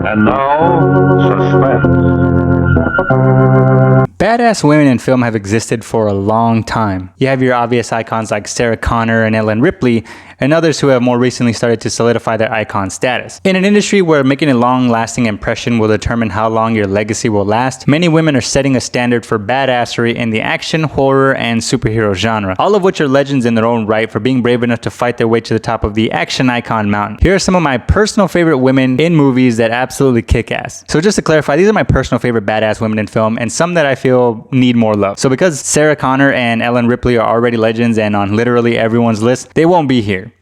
And now, suspense. Badass women in film have existed for a long time. You have your obvious icons like Sarah Connor and Ellen Ripley, and others who have more recently started to solidify their icon status. In an industry where making a long-lasting impression will determine how long your legacy will last, many women are setting a standard for badassery in the action, horror, and superhero genre, all of which are legends in their own right for being brave enough to fight their way to the top of the action icon mountain. Here are some of my personal favorite women in movies that absolutely kick ass. So just to clarify, these are my personal favorite badass women in film, and some that I feel need more love. So because Sarah Connor and Ellen Ripley are already legends and on literally everyone's list, they won't be here.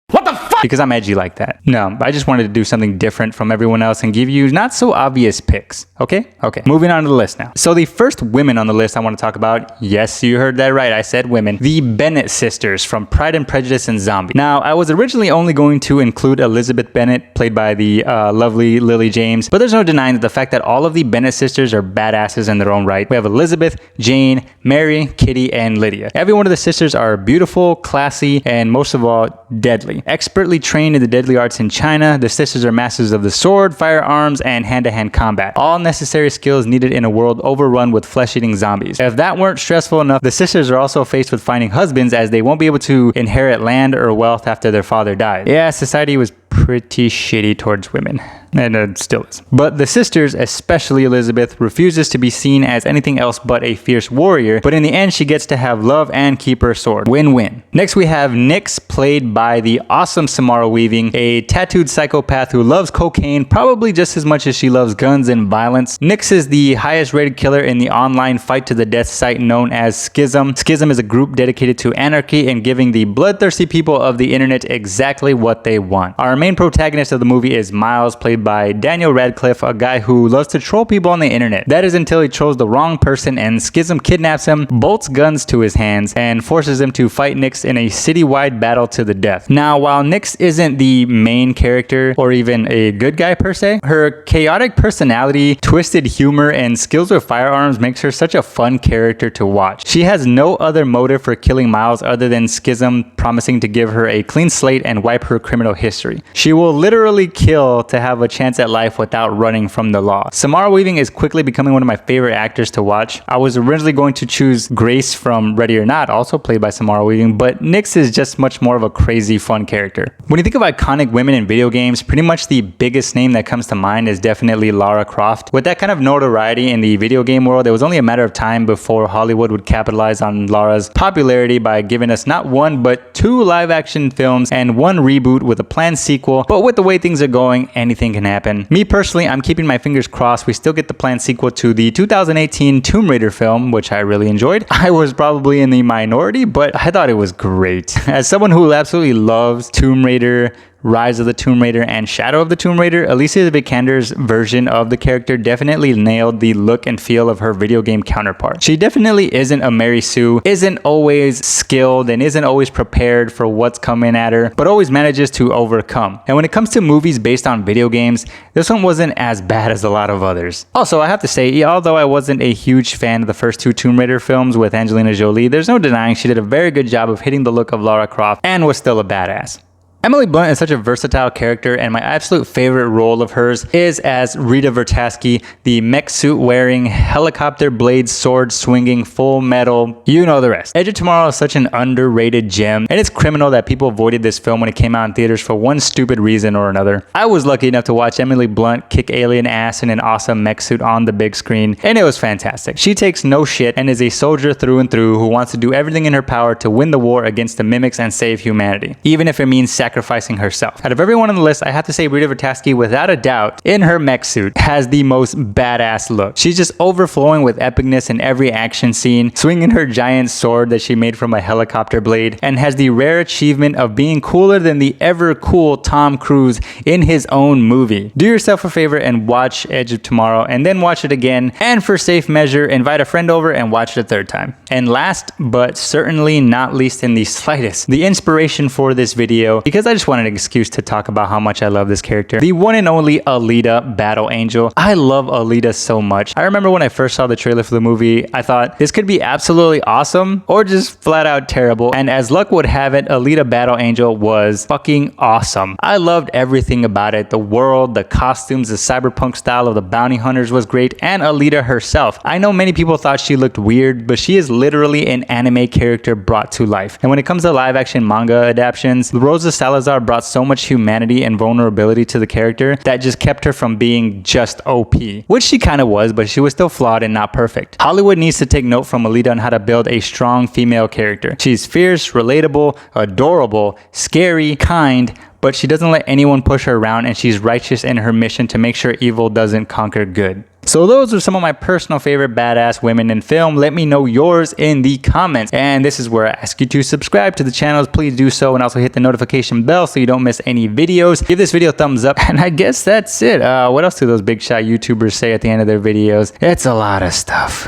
What the fuck? Because I'm edgy like that. No, I just wanted to do something different from everyone else and give you not so obvious picks. Okay? Okay. Moving on to the list now. So the first women on the list I want to talk about, yes, you heard that right, I said women, the Bennett sisters from Pride and Prejudice and Zombie. Now, I was originally only going to include Elizabeth Bennet, played by the lovely Lily James, but there's no denying that the fact that all of the Bennett sisters are badasses in their own right. We have Elizabeth, Jane, Mary, Kitty, and Lydia. Every one of the sisters are beautiful, classy, and most of all, deadly. Expertly trained in the deadly arts in China, the sisters are masters of the sword, firearms, and hand-to-hand combat. All necessary skills needed in a world overrun with flesh-eating zombies. If that weren't stressful enough, the sisters are also faced with finding husbands as they won't be able to inherit land or wealth after their father dies. Yeah, society was pretty shitty towards women. And it still is. But the sisters, especially Elizabeth, refuses to be seen as anything else but a fierce warrior, but in the end she gets to have love and keep her sword. Win-win. Next we have Nyx, played by the awesome Samara Weaving, a tattooed psychopath who loves cocaine probably just as much as she loves guns and violence. Nyx is the highest rated killer in the online fight to the death site known as Schism. Schism is a group dedicated to anarchy and giving the bloodthirsty people of the internet exactly what they want. Our main protagonist of the movie is Miles, played by Daniel Radcliffe, a guy who loves to troll people on the internet. That is until he trolls the wrong person and Schism kidnaps him, bolts guns to his hands, and forces him to fight Nyx in a citywide battle to the death. Now, while Nyx isn't the main character or even a good guy per se, her chaotic personality, twisted humor, and skills with firearms makes her such a fun character to watch. She has no other motive for killing Miles other than Schism promising to give her a clean slate and wipe her criminal history. She will literally kill to have a chance at life without running from the law. Samara Weaving is quickly becoming one of my favorite actors to watch. I was originally going to choose Grace from Ready or Not, also played by Samara Weaving, but Nyx is just much more of a crazy, fun character. When you think of iconic women in video games, pretty much the biggest name that comes to mind is definitely Lara Croft. With that kind of notoriety in the video game world, it was only a matter of time before Hollywood would capitalize on Lara's popularity by giving us not one, but 2 live-action films and 1 reboot with a planned sequel. But with the way things are going, anything can happen. Me personally, I'm keeping my fingers crossed we still get the planned sequel to the 2018 Tomb Raider film, which I really enjoyed. I was probably in the minority, but I thought it was great. As someone who absolutely loves Tomb Raider, Rise of the Tomb Raider, and Shadow of the Tomb Raider, Alicia Vikander's version of the character definitely nailed the look and feel of her video game counterpart. She definitely isn't a Mary Sue, isn't always skilled, and isn't always prepared for what's coming at her, but always manages to overcome. And when it comes to movies based on video games, this one wasn't as bad as a lot of others. Also, I have to say, although I wasn't a huge fan of the first 2 Tomb Raider films with Angelina Jolie, there's no denying she did a very good job of hitting the look of Lara Croft and was still a badass. Emily Blunt is such a versatile character, and my absolute favorite role of hers is as Rita Vertasky, the mech suit wearing, helicopter blade sword swinging, full metal, you know the rest. Edge of Tomorrow is such an underrated gem, and it's criminal that people avoided this film when it came out in theaters for one stupid reason or another. I was lucky enough to watch Emily Blunt kick alien ass in an awesome mech suit on the big screen, and it was fantastic. She takes no shit and is a soldier through and through who wants to do everything in her power to win the war against the mimics and save humanity, even if it means sacrificing herself. Out of everyone on the list, I have to say Rita Vertasky, without a doubt, in her mech suit, has the most badass look. She's just overflowing with epicness in every action scene, swinging her giant sword that she made from a helicopter blade, and has the rare achievement of being cooler than the ever cool Tom Cruise in his own movie. Do yourself a favor and watch Edge of Tomorrow, and then watch it again, and for safe measure, invite a friend over and watch it a 3rd time. And last, but certainly not least in the slightest, the inspiration for this video, because because I just wanted an excuse to talk about how much I love this character. The one and only Elita, Battle Angel. I love Elita so much. I remember when I first saw the trailer for the movie, I thought this could be absolutely awesome or just flat out terrible. And as luck would have it, Elita Battle Angel was fucking awesome. I loved everything about it. The world, the costumes, the cyberpunk style of the bounty hunters was great, and Elita herself. I know many people thought she looked weird, but she is literally an anime character brought to life. And when it comes to live action manga adaptations, Rosa Salazar brought so much humanity and vulnerability to the character that just kept her from being just OP, which she kind of was, but she was still flawed and not perfect. Hollywood needs to take note from Elita on how to build a strong female character. She's fierce, relatable, adorable, scary, kind, but she doesn't let anyone push her around, and she's righteous in her mission to make sure evil doesn't conquer good. So those are some of my personal favorite badass women in film. Let me know yours in the comments. And this is where I ask you to subscribe to the channels. Please do so, and also hit the notification bell so you don't miss any videos. Give this video a thumbs up, and I guess that's it. What else do those big shot YouTubers say at the end of their videos? It's a lot of stuff.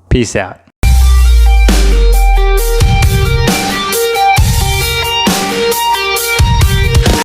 Peace out.